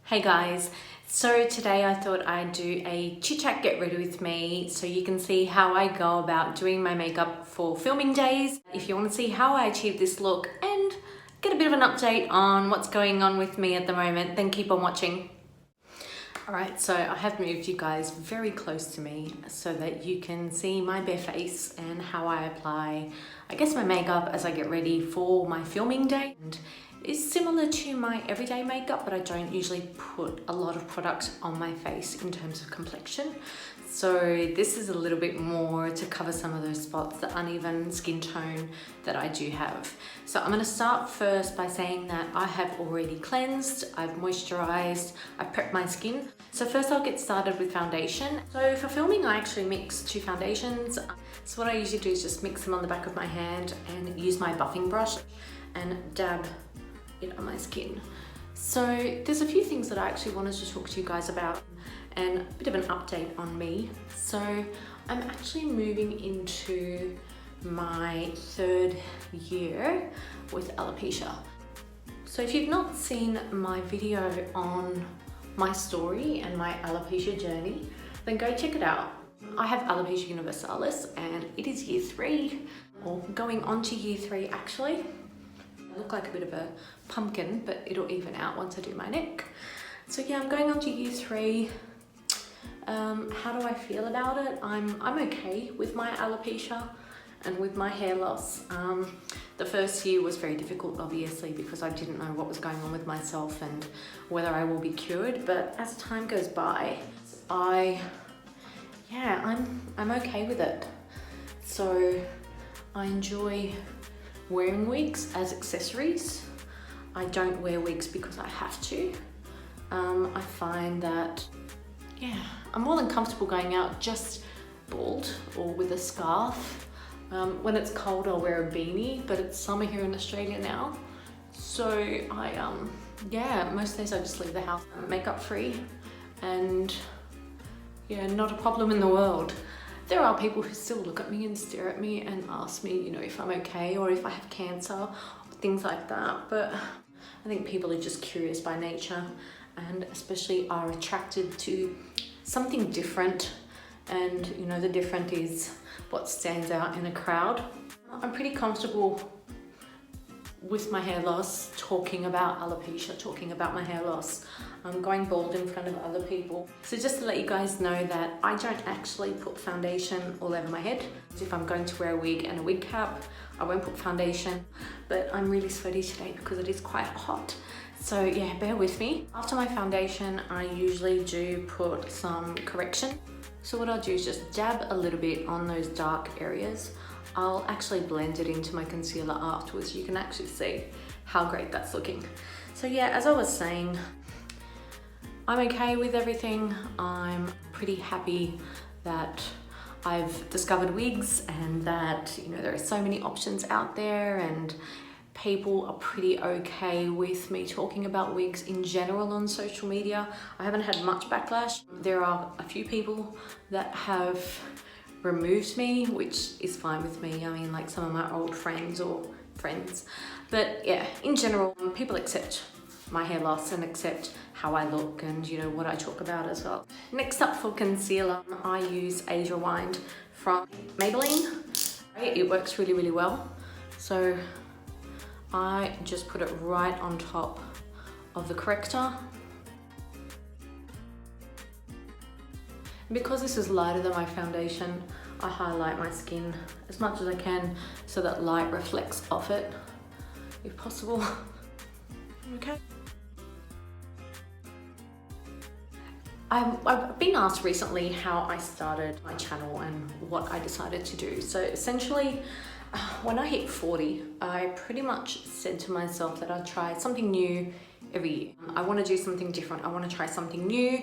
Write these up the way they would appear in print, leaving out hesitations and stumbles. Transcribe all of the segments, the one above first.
Hey guys, so today I thought I'd do a chit chat get ready with me so you can see how I go about doing my makeup for filming days. If you want to see how I achieve this look and get a bit of an update on what's going on with me at the moment, then keep on watching. Alright, so I have moved you guys very close to me so that you can see my bare face and how I apply, I guess, my makeup as I get ready for my filming day. And it's similar to my everyday makeup, but I don't usually put a lot of product on my face in terms of complexion. So this is a little bit more to cover some of those spots, the uneven skin tone that I do have. So I'm going to start first by saying that I have already cleansed, I've moisturized, I've prepped my skin. So first I'll get started with foundation. So for filming I actually mix two foundations. So what I usually do is just mix them on the back of my hand and use my buffing brush and dab it on my skin. So there's a few things that I actually wanted to talk to you guys about and a bit of an update on me. So I'm actually moving into my third year with alopecia. So if you've not seen my video on my story and my alopecia journey, then go check it out. I have alopecia universalis and it is year 3, or going on to year 3 actually. I look like a bit of a pumpkin, but it'll even out once I do my neck. So yeah, I'm going on to year 3. How do I feel about it? I'm okay with my alopecia and with my hair loss. The first year was very difficult, obviously, because I didn't know what was going on with myself and whether I will be cured. But as time goes by, I'm okay with it. So I enjoy wearing wigs as accessories. I don't wear wigs because I have to. I find that, I'm more than comfortable going out just bald or with a scarf. When it's cold, I'll wear a beanie, but it's summer here in Australia now. So most days I just leave the house makeup free and not a problem in the world. There are people who still look at me and stare at me and ask me, if I'm okay or if I have cancer, or things like that. But I think people are just curious by nature and especially are attracted to something different. And the different is what stands out in a crowd. I'm pretty comfortable with my hair loss, talking about alopecia, talking about my hair loss. I'm going bald in front of other people. So just to let you guys know that I don't actually put foundation all over my head. If I'm going to wear a wig and a wig cap, I won't put foundation. But I'm really sweaty today because it is quite hot. So yeah, bear with me. After my foundation, I usually do put some correction. So what I'll do is just dab a little bit on those dark areas. I'll actually blend it into my concealer afterwards. You can actually see how great that's looking. So yeah, as I was saying, I'm okay with everything. I'm pretty happy that I've discovered wigs and that, there are so many options out there and people are pretty okay with me talking about wigs in general on social media. I haven't had much backlash. There are a few people that have removed me, which is fine with me. I mean, like some of my old friends or friends. But yeah, in general, people accept my hair loss and accept how I look and what I talk about as well. Next up for concealer, I use Age Rewind from Maybelline. It works really, really well. So I just put it right on top of the corrector. Because this is lighter than my foundation, I highlight my skin as much as I can so that light reflects off it, if possible. Okay. I've been asked recently how I started my channel and what I decided to do. So essentially, when I hit 40, I pretty much said to myself that I'd try something new every year. I want to do something different. I want to try something new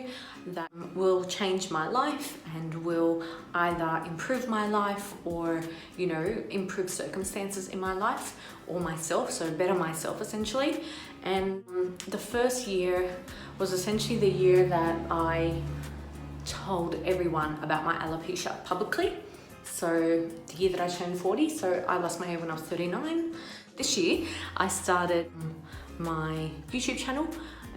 that will change my life and will either improve my life or, improve circumstances in my life or myself, so better myself essentially. And the first year was essentially the year that I told everyone about my alopecia publicly. So the year that I turned 40, so I lost my hair when I was 39. This year I started my YouTube channel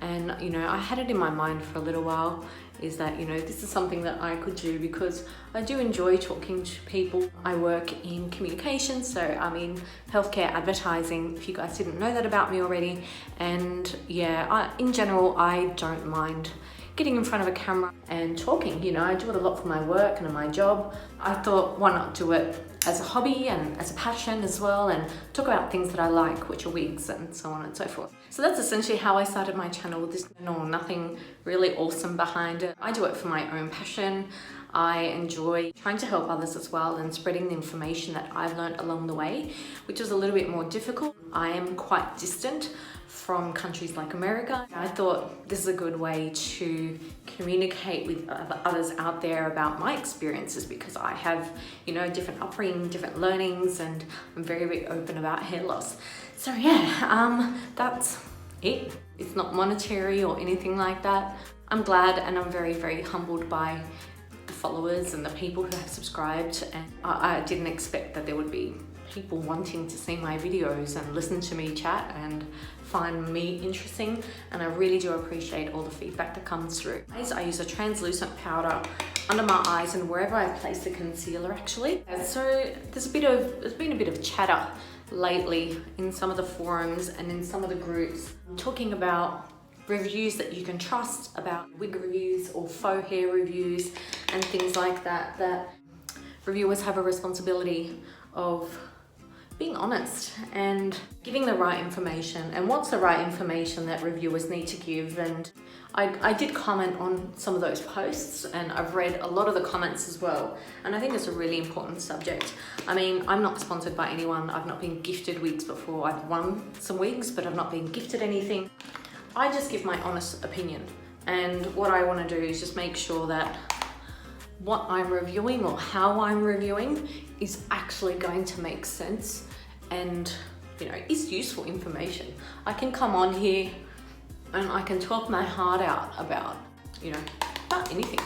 And you know, I had it in my mind for a little while, is that, you know, this is something that I could do because I do enjoy talking to people. I work in communications, so I'm in healthcare advertising, if you guys didn't know that about me already. And yeah, in general, I don't mind getting in front of a camera and talking. You know, I do it a lot for my work and my job. I thought, why not do it as a hobby and as a passion as well, and talk about things that I like, which are wigs and so on and so forth. So that's essentially how I started my channel. There's nothing really awesome behind it. I do it for my own passion. I enjoy trying to help others as well and spreading the information that I've learned along the way, which is a little bit more difficult. I am quite distant from countries like America. I thought this is a good way to communicate with others out there about my experiences, because I have, you know, different upbringing, different learnings, and I'm very, very open about hair loss. So yeah, that's it. It's not monetary or anything like that. I'm glad, and I'm very, very humbled by the followers and the people who have subscribed, and I didn't expect that there would be people wanting to see my videos and listen to me chat and find me interesting, and I really do appreciate all the feedback that comes through. I use a translucent powder under my eyes and wherever I place the concealer actually. So there's been a bit of chatter lately in some of the forums and in some of the groups talking about reviews that you can trust, about wig reviews or faux hair reviews and things like that, that reviewers have a responsibility of being honest and giving the right information. And what's the right information that reviewers need to give? And I did comment on some of those posts, and I've read a lot of the comments as well, and I think it's a really important subject. I mean, I'm not sponsored by anyone. I've not been gifted wigs before. I've won some wigs, but I've not been gifted anything. I just give my honest opinion, and what I want to do is just make sure that what I'm reviewing or how I'm reviewing is actually going to make sense and, you know, is useful information. I can come on here and I can talk my heart out about, you know, about anything.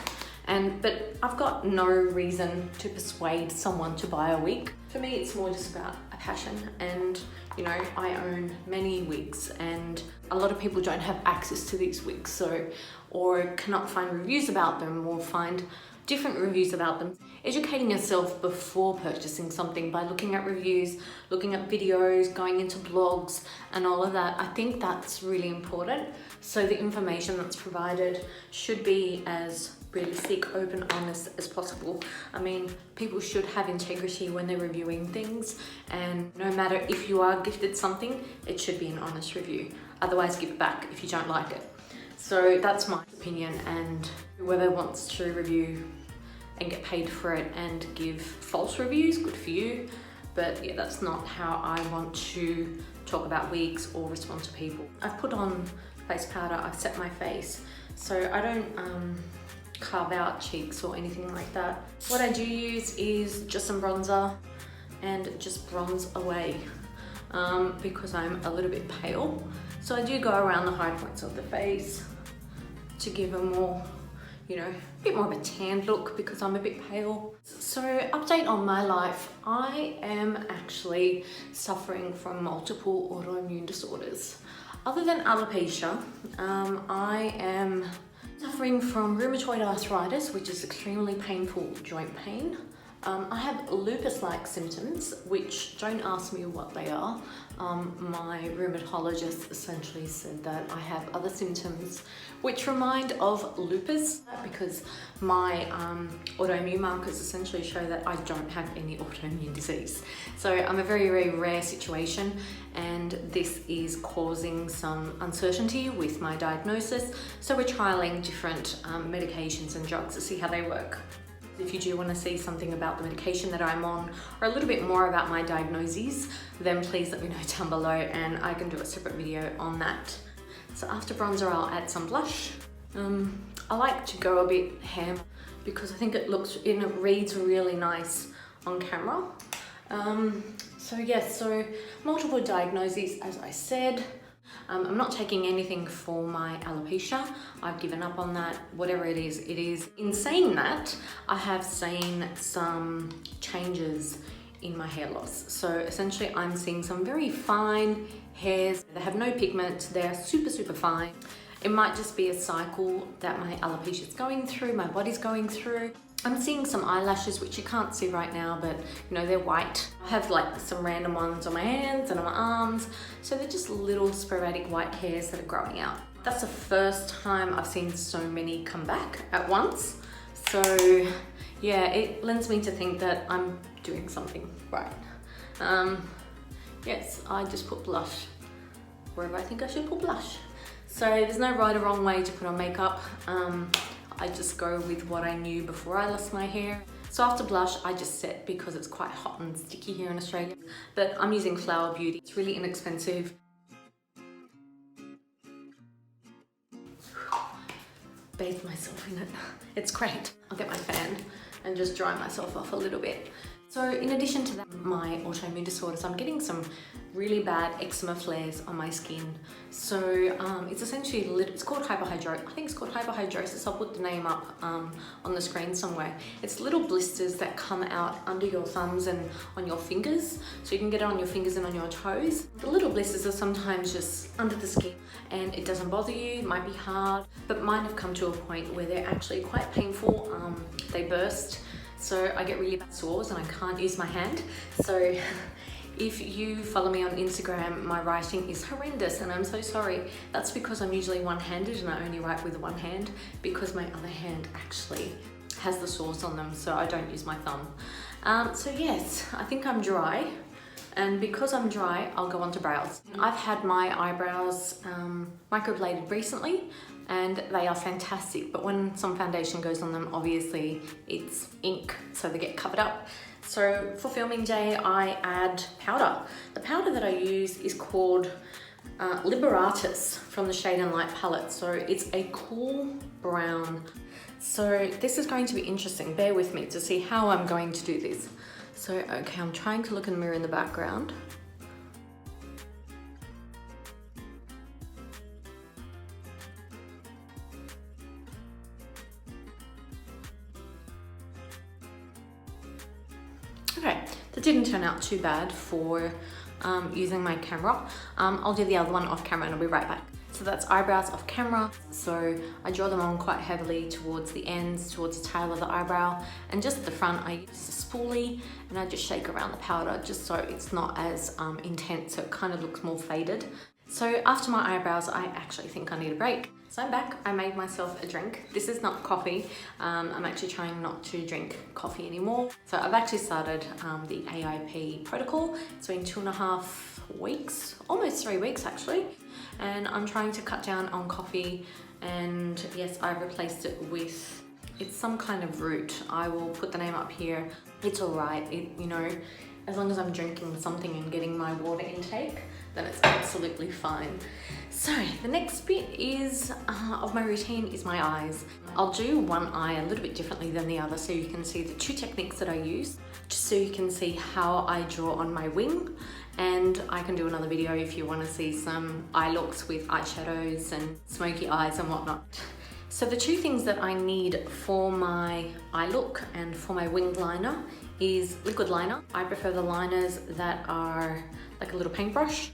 But I've got no reason to persuade someone to buy a wig. For me, it's more just about a passion, and, you know, I own many wigs and a lot of people don't have access to these wigs, so, or cannot find reviews about them or find different reviews about them. Educating yourself before purchasing something by looking at reviews, looking at videos, going into blogs and all of that, I think that's really important. So the information that's provided should be as realistic, open, honest as possible. I mean, people should have integrity when they're reviewing things, and no matter if you are gifted something, it should be an honest review. Otherwise, give it back if you don't like it. So that's my opinion, and whoever wants to review and get paid for it and give false reviews, good for you. But yeah, that's not how I want to talk about wigs or respond to people. I've put on face powder, I've set my face, so I don't carve out cheeks or anything like that. What I do use is just some bronzer and just bronze away because I'm a little bit pale. So I do go around the high points of the face to give a more, you know, a bit more of a tan look because I'm a bit pale. So update on my life. I am actually suffering from multiple autoimmune disorders. Other than alopecia, I am suffering from rheumatoid arthritis, which is extremely painful joint pain. I have lupus-like symptoms, which don't ask me what they are. My rheumatologist essentially said that I have other symptoms which remind of lupus, because my autoimmune markers essentially show that I don't have any autoimmune disease. So I'm a very, very rare situation, and this is causing some uncertainty with my diagnosis. So we're trialing different medications and drugs to see how they work. If you do want to see something about the medication that I'm on, or a little bit more about my diagnoses, then please let me know down below and I can do a separate video on that. So after bronzer, I'll add some blush. I like to go a bit ham because I think it reads really nice on camera. So yes, so multiple diagnoses, as I said. I'm not taking anything for my alopecia. I've given up on that. Whatever it is, it is. In saying that, I have seen some changes in my hair loss. So essentially I'm seeing some very fine hairs. They have no pigment, they're super, super fine. It might just be a cycle that my alopecia is going through, my body's going through. I'm seeing some eyelashes, which you can't see right now, but you know, they're white. I have like some random ones on my hands and on my arms. So they're just little sporadic white hairs that are growing out. That's the first time I've seen so many come back at once. So yeah, it lends me to think that I'm doing something right. Yes, I just put blush wherever I think I should put blush. So there's no right or wrong way to put on makeup. I just go with what I knew before I lost my hair. So after blush, I just set because it's quite hot and sticky here in Australia. But I'm using Flower Beauty. It's really inexpensive. Bathe myself in it. It's great. I'll get my fan and just dry myself off a little bit. So in addition to that, my autoimmune disorders, I'm getting some really bad eczema flares on my skin. So it's essentially, it's called hyperhidrosis. I think it's called hyperhidrosis. I'll put the name up on the screen somewhere. It's little blisters that come out under your thumbs and on your fingers. So you can get it on your fingers and on your toes. The little blisters are sometimes just under the skin and it doesn't bother you, it might be hard, but mine have come to a point where they're actually quite painful. They burst. So I get really bad sores and I can't use my hand. So if you follow me on Instagram, my writing is horrendous and I'm so sorry. That's because I'm usually one-handed and I only write with one hand because my other hand actually has the sores on them, so I don't use my thumb. So yes, I think I'm dry. And because I'm dry, I'll go on to brows. I've had my eyebrows microbladed recently and they are fantastic, but when some foundation goes on them, obviously it's ink, so they get covered up. So for filming day, I add powder. The powder that I use is called Liberatus from the Shade and Light palette. So it's a cool brown. So this is going to be interesting. Bear with me to see how I'm going to do this. So, okay, I'm trying to look in the mirror in the background. Okay, that didn't turn out too bad for using my camera. I'll do the other one off camera and I'll be right back. So that's eyebrows off camera. So I draw them on quite heavily towards the ends, towards the tail of the eyebrow. And just at the front, I use a spoolie and I just shake around the powder just so it's not as intense, so it kind of looks more faded. So after my eyebrows, I actually think I need a break. So I'm back, I made myself a drink. This is not coffee. I'm actually trying not to drink coffee anymore. So I've actually started the AIP protocol. It's been 2.5 weeks, almost 3 weeks actually. And I'm trying to cut down on coffee, and yes, I've replaced it with, it's some kind of root. I will put the name up here. It's all right, you know, as long as I'm drinking something and getting my water intake, then it's absolutely fine. So the next bit is of my routine is my eyes. I'll do one eye a little bit differently than the other so you can see the two techniques that I use, just so you can see how I draw on my wing. And I can do another video if you want to see some eye looks with eyeshadows and smoky eyes and whatnot. So the two things that I need for my eye look and for my wing liner is liquid liner. I prefer the liners that are like a little paintbrush.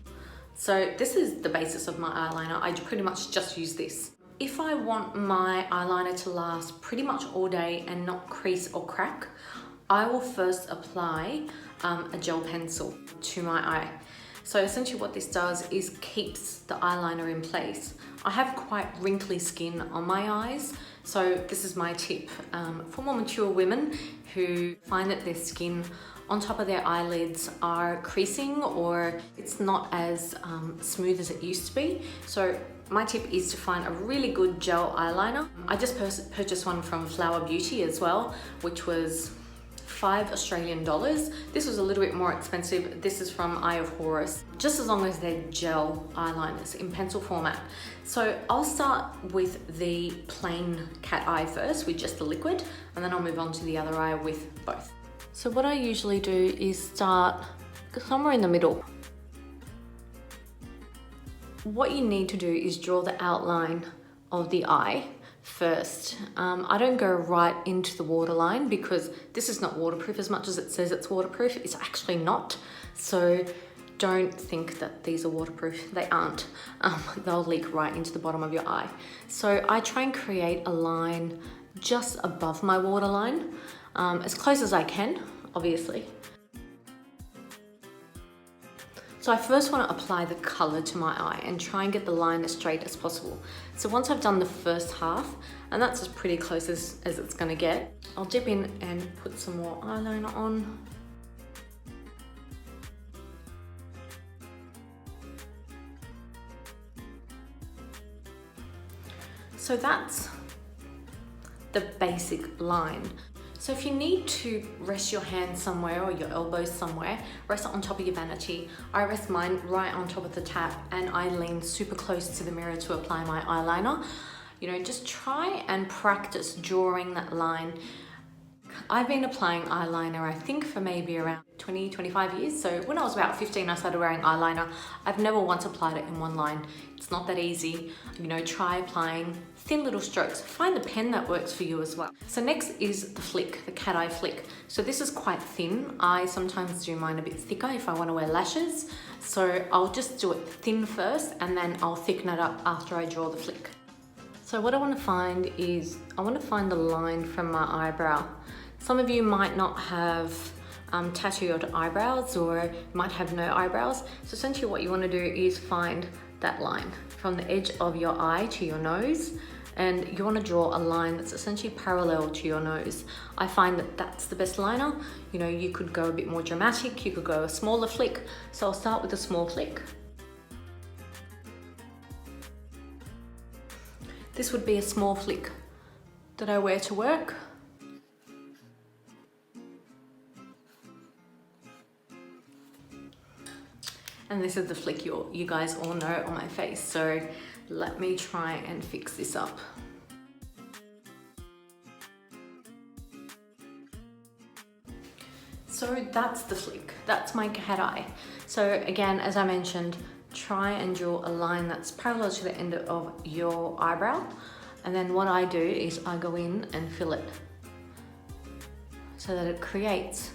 So this is the basis of my eyeliner. I pretty much just use this. If I want my eyeliner to last pretty much all day and not crease or crack, I will first apply a gel pencil to my eye. So essentially what this does is keeps the eyeliner in place. I have quite wrinkly skin on my eyes, so this is my tip for more mature women who find that their skin on top of their eyelids are creasing or it's not as smooth as it used to be. So my tip is to find a really good gel eyeliner. I just purchased one from Flower Beauty as well, which was $5 Australian. This was a little bit more expensive. This is from Eye of Horus, just as long as they're gel eyeliners in pencil format. So I'll start with the plain cat eye first with just the liquid, and then I'll move on to the other eye with both. So what I usually do is start somewhere in the middle. What you need to do is draw the outline of the eye first. I don't go right into the waterline because this is not waterproof as much as it says it's waterproof. It's actually not. So don't think that these are waterproof. They aren't. They'll leak right into the bottom of your eye. So I try and create a line just above my waterline, as close as I can, obviously. So I first want to apply the color to my eye and try and get the line as straight as possible. So once I've done the first half, and that's as pretty close as it's gonna get, I'll dip in and put some more eyeliner on. So that's the basic line. So if you need to rest your hand somewhere or your elbows somewhere, rest it on top of your vanity. I rest mine right on top of the tap and I lean super close to the mirror to apply my eyeliner. You know, just try and practice drawing that line. I've been applying eyeliner, I think, for maybe around 20, 25 years. So when I was about 15, I started wearing eyeliner. I've never once applied it in one line. It's not that easy. You know, try applying thin little strokes. Find the pen that works for you as well. So next is the flick, the cat eye flick. So this is quite thin. I sometimes do mine a bit thicker if I want to wear lashes. So I'll just do it thin first and then I'll thicken it up after I draw the flick. So what I want to find is, I want to find the line from my eyebrow. Some of you might not have tattooed eyebrows or might have no eyebrows. So essentially what you want to do is find that line from the edge of your eye to your nose, and you want to draw a line that's essentially parallel to your nose. I find that that's the best liner. You know, you could go a bit more dramatic, you could go a smaller flick. So I'll start with a small flick. This would be a small flick that I wear to work. And this is the flick you guys all know on my face. So let me try and fix this up. So that's the flick, that's my cat eye. So again, as I mentioned, try and draw a line that's parallel to the end of your eyebrow. And then what I do is I go in and fill it so that it creates,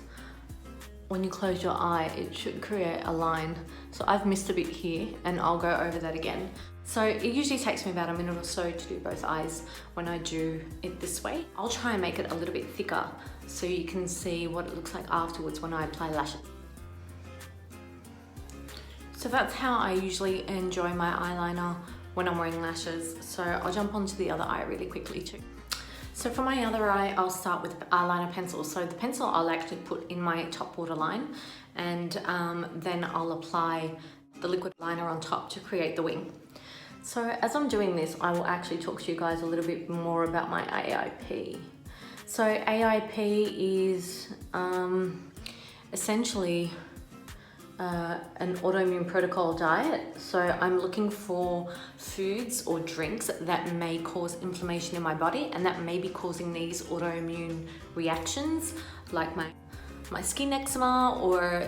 when you close your eye, it should create a line. So I've missed a bit here and I'll go over that again. So it usually takes me about a minute or so to do both eyes when I do it this way. I'll try and make it a little bit thicker so you can see what it looks like afterwards when I apply lashes. So that's how I usually enjoy my eyeliner when I'm wearing lashes. So I'll jump onto the other eye really quickly too. So for my other eye, I'll start with eyeliner pencil. So the pencil I'll actually put in my top waterline, and then I'll apply the liquid liner on top to create the wing. So as I'm doing this, I will actually talk to you guys a little bit more about my AIP. So AIP is essentially an autoimmune protocol diet. So I'm looking for foods or drinks that may cause inflammation in my body and that may be causing these autoimmune reactions, like my skin eczema or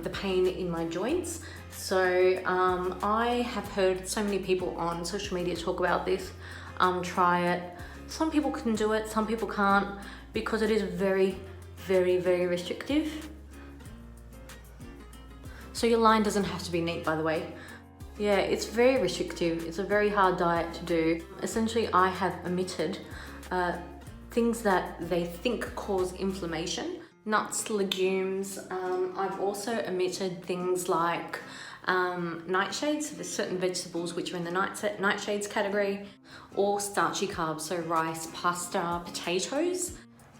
the pain in my joints. So I have heard so many people on social media talk about this. Try it. Some people can do it, some people can't, because it is very, very, very restrictive. So your line doesn't have to be neat, by the way. Yeah, it's very restrictive. It's a very hard diet to do. Essentially, I have omitted things that they think cause inflammation. Nuts, legumes. I've also omitted things like nightshades. So there's certain vegetables which are in the nightshades category, or starchy carbs, so rice, pasta, potatoes,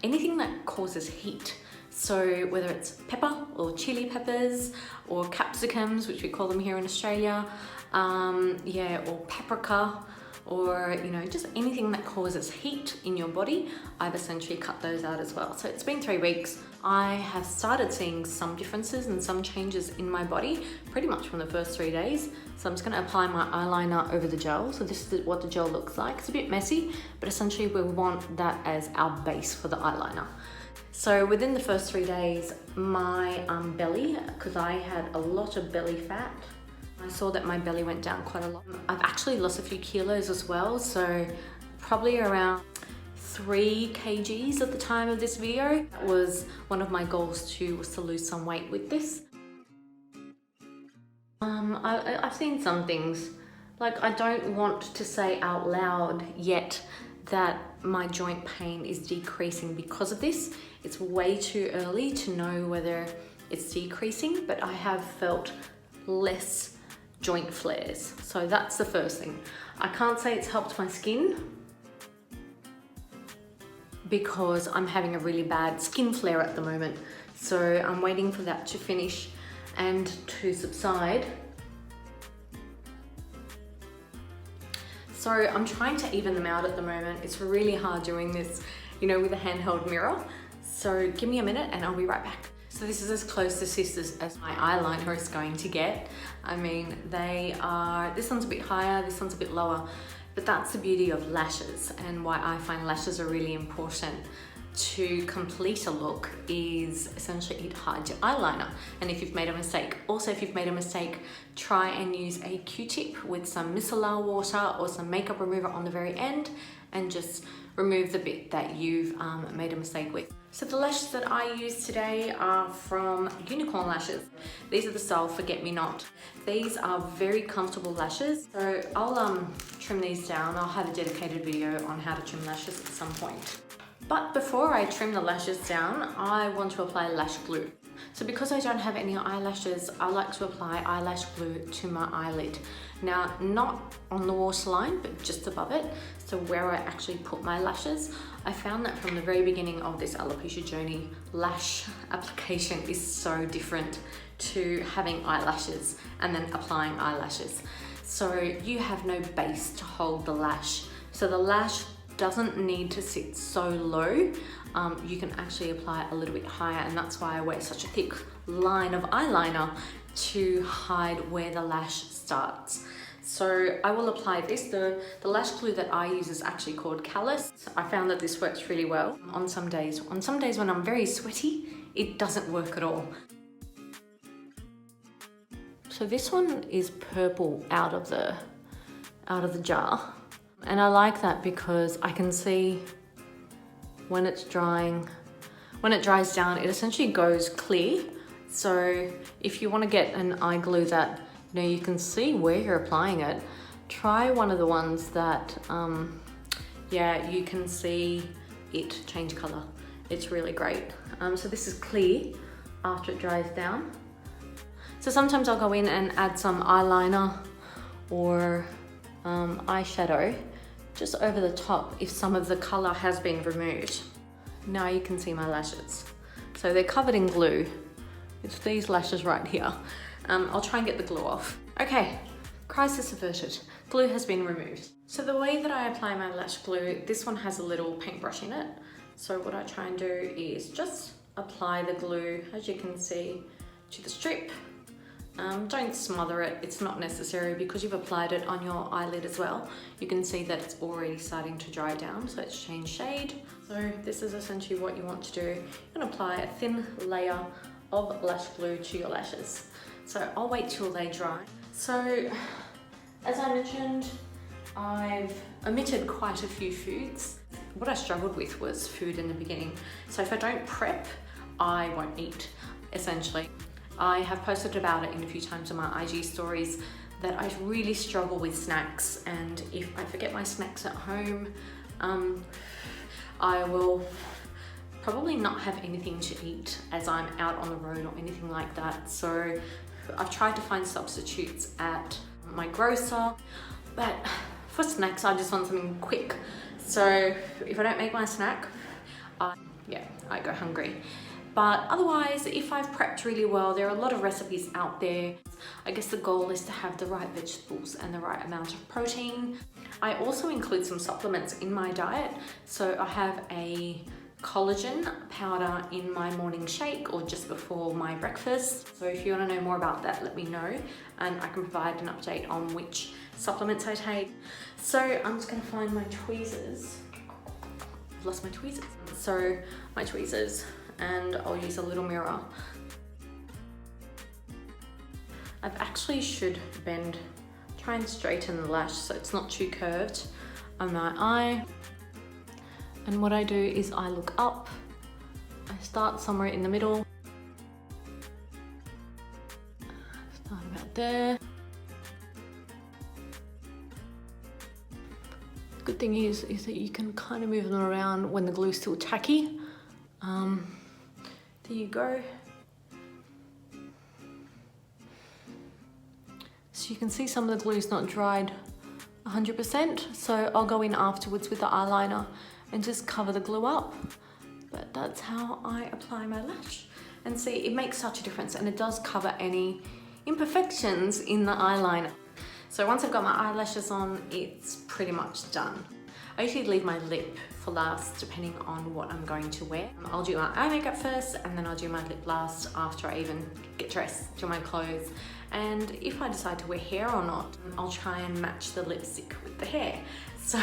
anything that causes heat. So whether it's pepper or chili peppers or capsicums, which we call them here in Australia, or paprika, or just anything that causes heat in your body, I've essentially cut those out as well. So it's been 3 weeks. I have started seeing some differences and some changes in my body pretty much from the first 3 days. So I'm just going to apply my eyeliner over the gel. So this is what the gel looks like. It's a bit messy, but essentially we want that as our base for the eyeliner. So within the first 3 days, my belly, because I had a lot of belly fat, I saw that my belly went down quite a lot. I've actually lost a few kilos as well, so probably around 3 kgs at the time of this video. That was one of my goals too, was to lose some weight with this. I've seen some things. Like, I don't want to say out loud yet that my joint pain is decreasing because of this. It's way too early to know whether it's decreasing, but I have felt less joint flares. So that's the first thing. I can't say it's helped my skin because I'm having a really bad skin flare at the moment. So I'm waiting for that to finish and to subside. So I'm trying to even them out at the moment. It's really hard doing this, you know, with a handheld mirror. So give me a minute and I'll be right back. So this is as close to sisters as my eyeliner is going to get. I mean, this one's a bit higher, this one's a bit lower, but that's the beauty of lashes, and why I find lashes are really important to complete a look is essentially it hides your eyeliner. And if you've made a mistake, also if you've made a mistake, try and use a Q-tip with some micellar water or some makeup remover on the very end and just remove the bit that you've made a mistake with. So the lashes that I use today are from Unicorn Lashes. These are the style Forget Me Not. These are very comfortable lashes. So I'll trim these down. I'll have a dedicated video on how to trim lashes at some point. But before I trim the lashes down, I want to apply lash glue. So because I don't have any eyelashes, I like to apply eyelash glue to my eyelid. Now, not on the waterline, but just above it. So where I actually put my lashes. I found that from the very beginning of this alopecia journey, lash application is so different to having eyelashes and then applying eyelashes. So you have no base to hold the lash. So the lash doesn't need to sit so low. You can actually apply a little bit higher, and that's why I wear such a thick line of eyeliner to hide where the lash starts. So I will apply this. The lash glue that I use is actually called Callas. I found that this works really well on some days. On some days when I'm very sweaty, it doesn't work at all. So this one is purple out of the jar. And I like that because I can see when it's drying, when it dries down, it essentially goes clear. So if you want to get an eye glue that, you know, you can see where you're applying it, try one of the ones that, yeah, you can see it change color. It's really great. So this is clear after it dries down. So sometimes I'll go in and add some eyeliner or eyeshadow just over the top if some of the color has been removed. Now you can see my lashes. So they're covered in glue. It's these lashes right here. I'll try and get the glue off. Okay, crisis averted. Glue has been removed. So the way that I apply my lash glue, this one has a little paintbrush in it. So what I try and do is just apply the glue, as you can see, to the strip. Don't smother it, it's not necessary because you've applied it on your eyelid as well. You can see that it's already starting to dry down, so it's changed shade. So this is essentially what you want to do. You're gonna apply a thin layer of lash glue to your lashes. So I'll wait till they dry. So as I mentioned, I've omitted quite a few foods. What I struggled with was food in the beginning. So if I don't prep, I won't eat, essentially. I have posted about it in a few times on my IG stories that I really struggle with snacks, and if I forget my snacks at home, I will probably not have anything to eat as I'm out on the road or anything like that. So I've tried to find substitutes at my grocer, but for snacks I just want something quick. So if I don't make my snack, I go hungry. But otherwise, if I've prepped really well, there are a lot of recipes out there. I guess the goal is to have the right vegetables and the right amount of protein. I also include some supplements in my diet. So I have a collagen powder in my morning shake or just before my breakfast. So if you want to know more about that, let me know and I can provide an update on which supplements I take. So I'm just going to find my tweezers. I've lost my tweezers. So my tweezers. And I'll use a little mirror. I've actually should try and straighten the lash so it's not too curved on my eye. And what I do is I look up, I start somewhere in the middle, start about right there. Good thing is that you can kind of move them around when the glue's still tacky. There you go. So you can see some of the glue's not dried 100%, so I'll go in afterwards with the eyeliner and just cover the glue up. But that's how I apply my lash. And see, it makes such a difference, and it does cover any imperfections in the eyeliner. So once I've got my eyelashes on, it's pretty much done. I usually leave my lip for last depending on what I'm going to wear. I'll do my eye makeup first, and then I'll do my lip last after I even get dressed, do my clothes. And if I decide to wear hair or not, I'll try and match the lipstick with the hair. So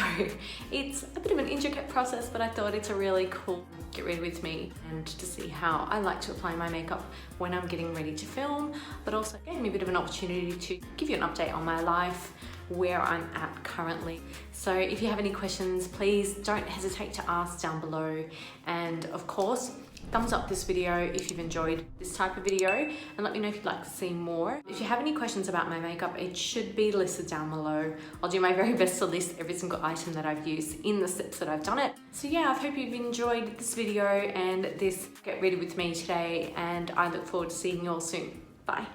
it's a bit of an intricate process, but I thought it's a really cool get ready with me and to see how I like to apply my makeup when I'm getting ready to film, but also gave me a bit of an opportunity to give you an update on my life, where I'm at currently. So if you have any questions, please don't hesitate to ask down below. And of course, thumbs up this video if you've enjoyed this type of video, and let me know if you'd like to see more. If you have any questions about my makeup, it should be listed down below. I'll do my very best to list every single item that I've used in the steps that I've done it. So yeah, I hope you've enjoyed this video and this get ready with me today, and I look forward to seeing you all soon. Bye.